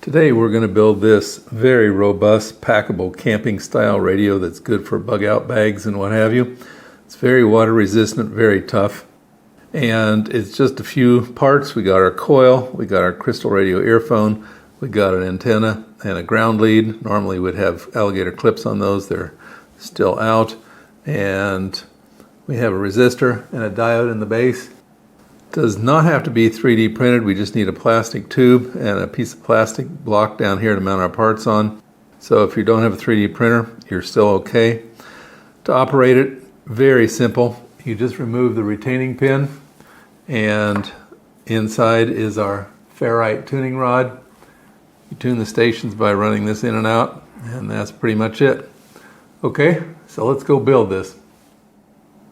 Today we're going to build this very robust packable camping style radio that's good for bug out bags and what have you. It's very water resistant, very tough, and it's just a few parts. We got our coil, we got our crystal radio earphone, we got an antenna and a ground lead. Normally we'd have alligator clips on those, they're still out, and we have a resistor and a diode in the base. Does not have to be 3D printed. We just need a plastic tube and a piece of plastic block down here to mount our parts on. So if you don't have a 3D printer, you're still okay. To operate it, very simple. You just remove the retaining pin, and inside is our Ferrite tuning rod. You tune the stations by running this in and out, and that's pretty much it. Okay, so let's go build this.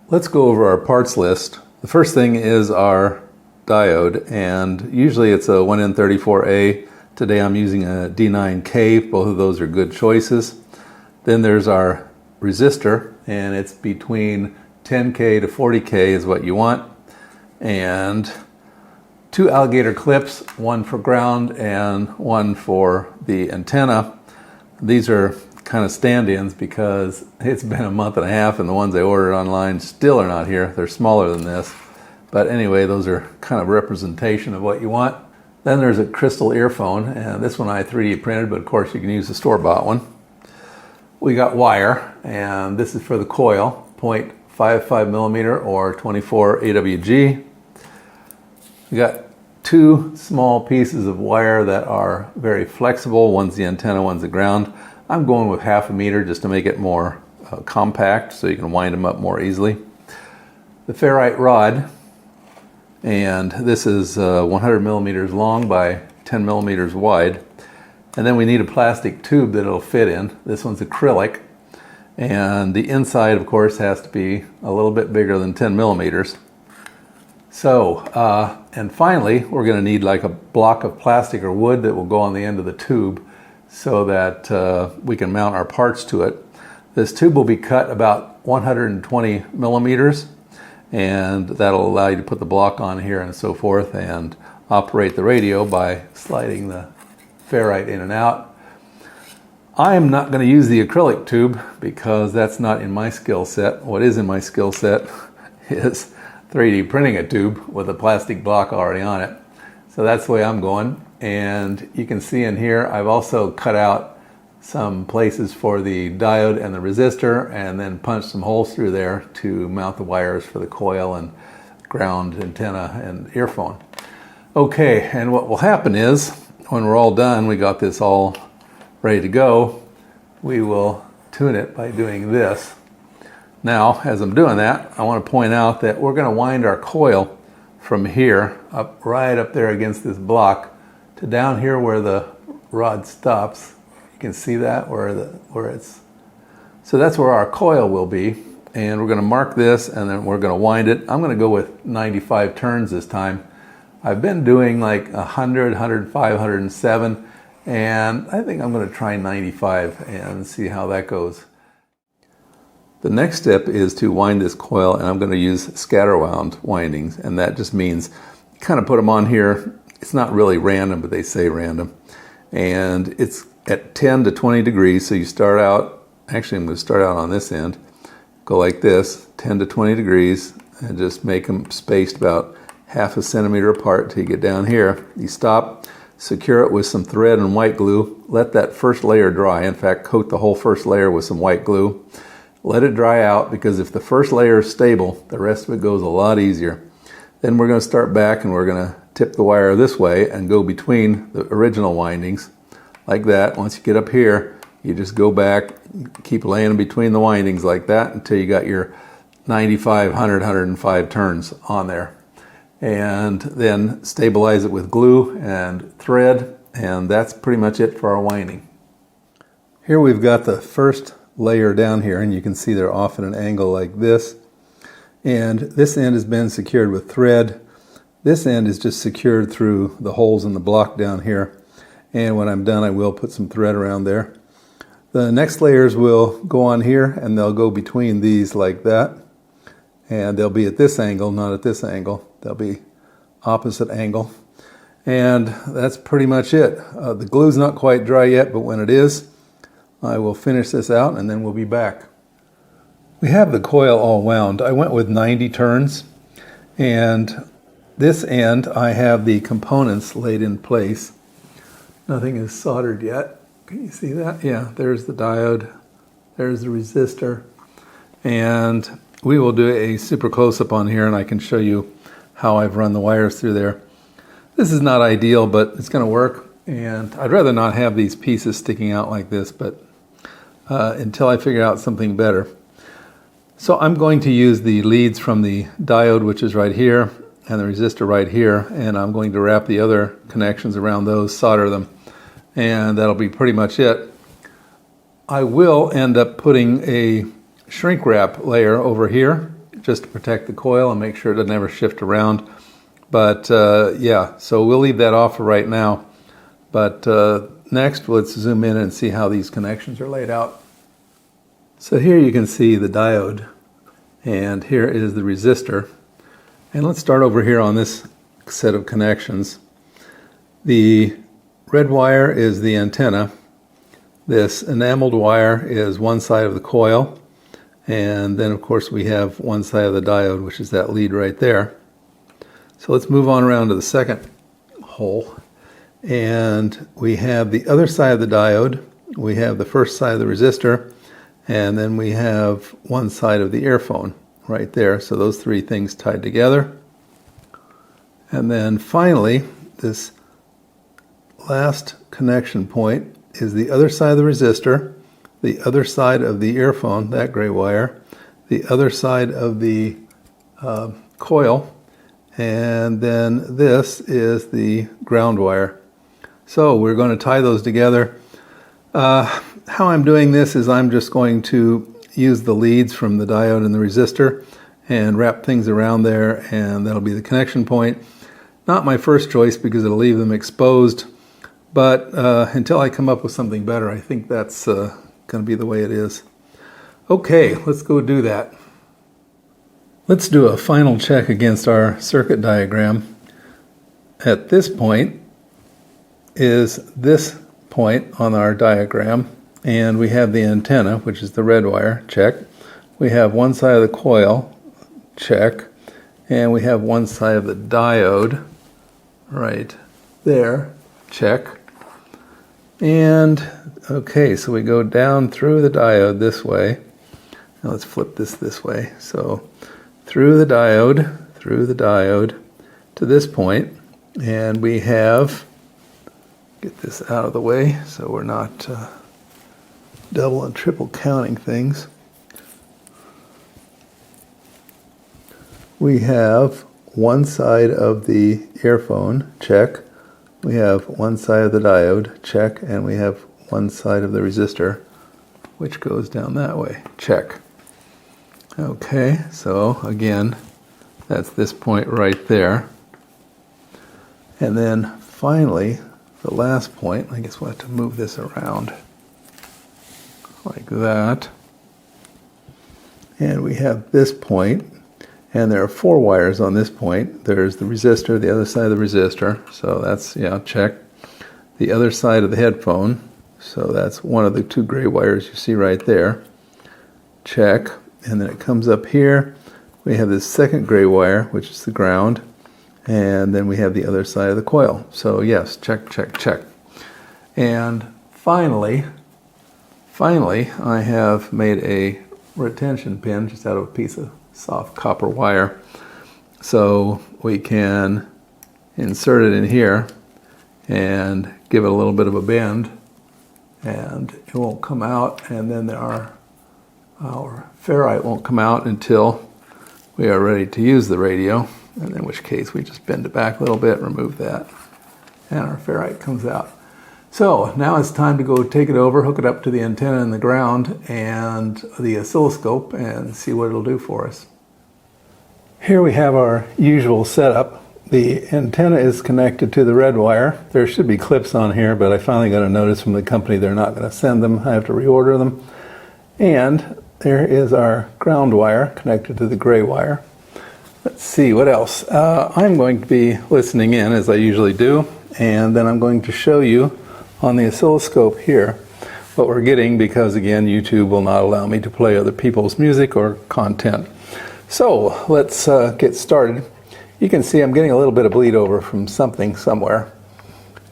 Let's go over our parts list. The first thing is our diode, and usually it's a 1N34A. Today I'm using a D9K. Both of those are good choices. Then there's our resistor, and it's between 10K to 40K is what you want. And two alligator clips, one for ground and one for the antenna. These are kind of stand-ins because it's been a month and a half and the ones I ordered online still are not here. They're smaller than this, but anyway, those are kind of representation of what you want. Then there's a crystal earphone, and this one I 3D printed, but of course you can use the store-bought one. We got wire, and this is for the coil, 0.55 millimeter or 24 AWG. We got two small pieces of wire that are very flexible. One's the antenna, one's the ground. I'm going with 1/2 meter just to make it more compact so you can wind them up more easily. The Ferrite rod, and this is 100 millimeters long by 10 millimeters wide. And then we need a plastic tube that it'll fit in. This one's acrylic, and the inside of course has to be a little bit bigger than 10 millimeters. So, and finally we're going to need like a block of plastic or wood that will go on the end of the tube, so that we can mount our parts to it. This tube will be cut about 120 millimeters, and that'll allow you to put the block on here and so forth and operate the radio by sliding the ferrite in and out. I'm not going to use the acrylic tube because that's not in my skill set. What is in my skill set is 3D printing a tube with a plastic block already on it. So that's the way I'm going. And you can see in here I've also cut out some places for the diode and the resistor, and then punched some holes through there to mount the wires for the coil and ground, antenna, and earphone. Okay, and what will happen is when we're all done, we got this all ready to go, we will tune it by doing this. Now, as I'm doing that, I want to point out that we're going to wind our coil from here up right up there against this block to down here where the rod stops. You can see that where it's, so that's where our coil will be, and we're going to mark this and then we're going to wind it. I'm going to go with 95 turns this time. I've been doing like 100, 105, 107, and I think I'm going to try 95 and see how that goes. The next step is to wind this coil, and I'm going to use scatter wound windings, and that just means kind of put them on here. It's not really random, but they say random. And it's at 10 to 20 degrees, so you start out, actually I'm going to start out on this end, go like this, 10 to 20 degrees, and just make them spaced about 1/2 centimeter apart till you get down here. You stop, secure it with some thread and white glue, let that first layer dry. In fact, coat the whole first layer with some white glue. Let it dry out, because if the first layer is stable, the rest of it goes a lot easier. Then we're going to start back and we're going to tip the wire this way and go between the original windings like that. Once you get up here, you just go back, keep laying in between the windings like that until you got your 95, 100, 105 turns on there. And then stabilize it with glue and thread, and that's pretty much it for our winding. Here we've got the first layer down here, and you can see they're off at an angle like this. And this end has been secured with thread. This end is just secured through the holes in the block down here. And when I'm done, I will put some thread around there. The next layers will go on here, and they'll go between these like that. And they'll be at this angle, not at this angle. They'll be opposite angle. And that's pretty much it. The glue's not quite dry yet, but when it is, I will finish this out and then we'll be back. We have the coil all wound. I went with 90 turns, and this end I have the components laid in place. Nothing is soldered yet. Can you see that? Yeah, there's the diode, there's the resistor, and we will do a super close-up on here and I can show you how I've run the wires through there. This is not ideal, but it's going to work, and I'd rather not have these pieces sticking out like this, but until I figure out something better. So I'm going to use the leads from the diode, which is right here, and the resistor right here, and I'm going to wrap the other connections around those, solder them, and that'll be pretty much it. I will end up putting a shrink wrap layer over here just to protect the coil and make sure it doesn't ever shift around. But yeah, so we'll leave that off for right now. But next, let's zoom in and see how these connections are laid out. So here you can see the diode, and here is the resistor. And let's start over here on this set of connections. The red wire is the antenna. This enameled wire is one side of the coil. And then, of course, we have one side of the diode, which is that lead right there. So let's move on around to the second hole. And we have the other side of the diode. We have the first side of the resistor. And then we have one side of the earphone right there. So those three things tied together. And then finally, this last connection point is the other side of the resistor, the other side of the earphone, that gray wire, the other side of the coil, and then this is the ground wire. So we're going to tie those together. How I'm doing this is I'm just going to use the leads from the diode and the resistor and wrap things around there, and that'll be the connection point. Not my first choice because it'll leave them exposed, but until I come up with something better, I think that's going to be the way it is. Okay, let's go do that. Let's do a final check against our circuit diagram. At this point is this point on our diagram, and we have the antenna, which is the red wire, check. We have one side of the coil, check, and we have one side of the diode right there, check. And okay, so we go down through the diode this way. Now let's flip this way. So through the diode to this point, and we have, get this out of the way so we're not double and triple counting things. We have one side of the earphone, check. We have one side of the diode, check, and we have one side of the resistor, which goes down that way, check. Okay, so again, that's this point right there. And then finally, the last point, I guess we'll have to move this around like that. And we have this point, and there are 4 wires on this point. There's the resistor, the other side of the resistor, so that's, yeah, check. The other side of the headphone, so that's one of the 2 gray wires you see right there, check. And then it comes up here. We have this second gray wire, which is the ground, and then we have the other side of the coil. So yes, check, check, check. And finally, I have made a retention pin just out of a piece of soft copper wire. So we can insert it in here and give it a little bit of a bend, and it won't come out, and then our ferrite won't come out until we are ready to use the radio, and in which case we just bend it back a little bit, remove that, and our ferrite comes out. So now it's time to go take it over, hook it up to the antenna and the ground and the oscilloscope, and see what it'll do for us. Here we have our usual setup. The antenna is connected to the red wire. There should be clips on here, but I finally got a notice from the company they're not going to send them. I have to reorder them. And there is our ground wire connected to the gray wire. Let's see, what else? I'm going to be listening in, as I usually do, and then I'm going to show you on the oscilloscope here what we're getting, because again, YouTube will not allow me to play other people's music or content. So let's get started. You can see I'm getting a little bit of bleed over from something somewhere,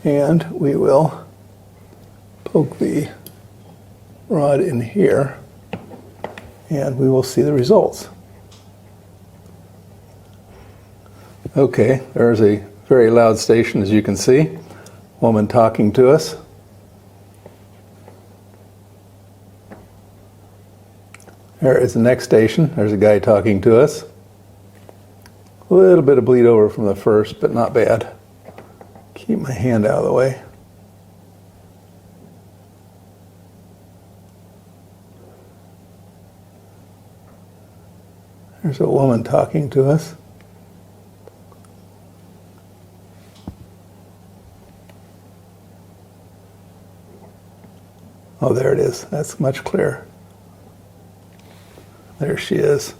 and we will poke the rod in here and we will see the results. Okay, there's a very loud station, as you can see. Woman talking to us. There is the next station. There's a guy talking to us. A little bit of bleed over from the first, but not bad. Keep my hand out of the way. There's a woman talking to us. Oh, there it is. That's much clearer. There she is.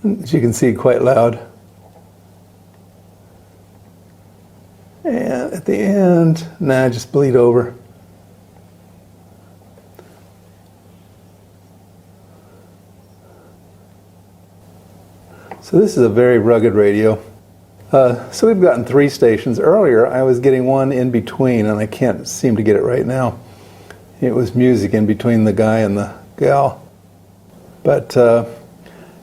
As you can see, quite loud. And at the end, just bleed over. So this is a very rugged radio. So we've gotten 3 stations. Earlier I was getting one in between, and I can't seem to get it right now. It was music in between the guy and the gal. But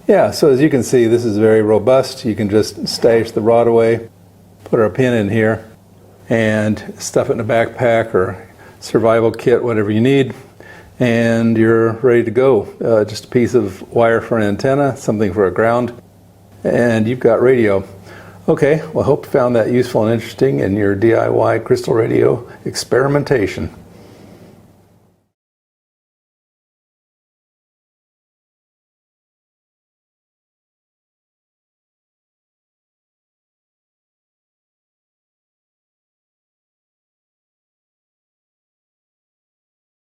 yeah, so as you can see, this is very robust. You can just stash the rod away, put our pin in here, and stuff it in a backpack or survival kit, whatever you need, and you're ready to go. Just a piece of wire for an antenna, something for a ground, and you've got radio. Okay, well, I hope you found that useful and interesting in your DIY crystal radio experimentation.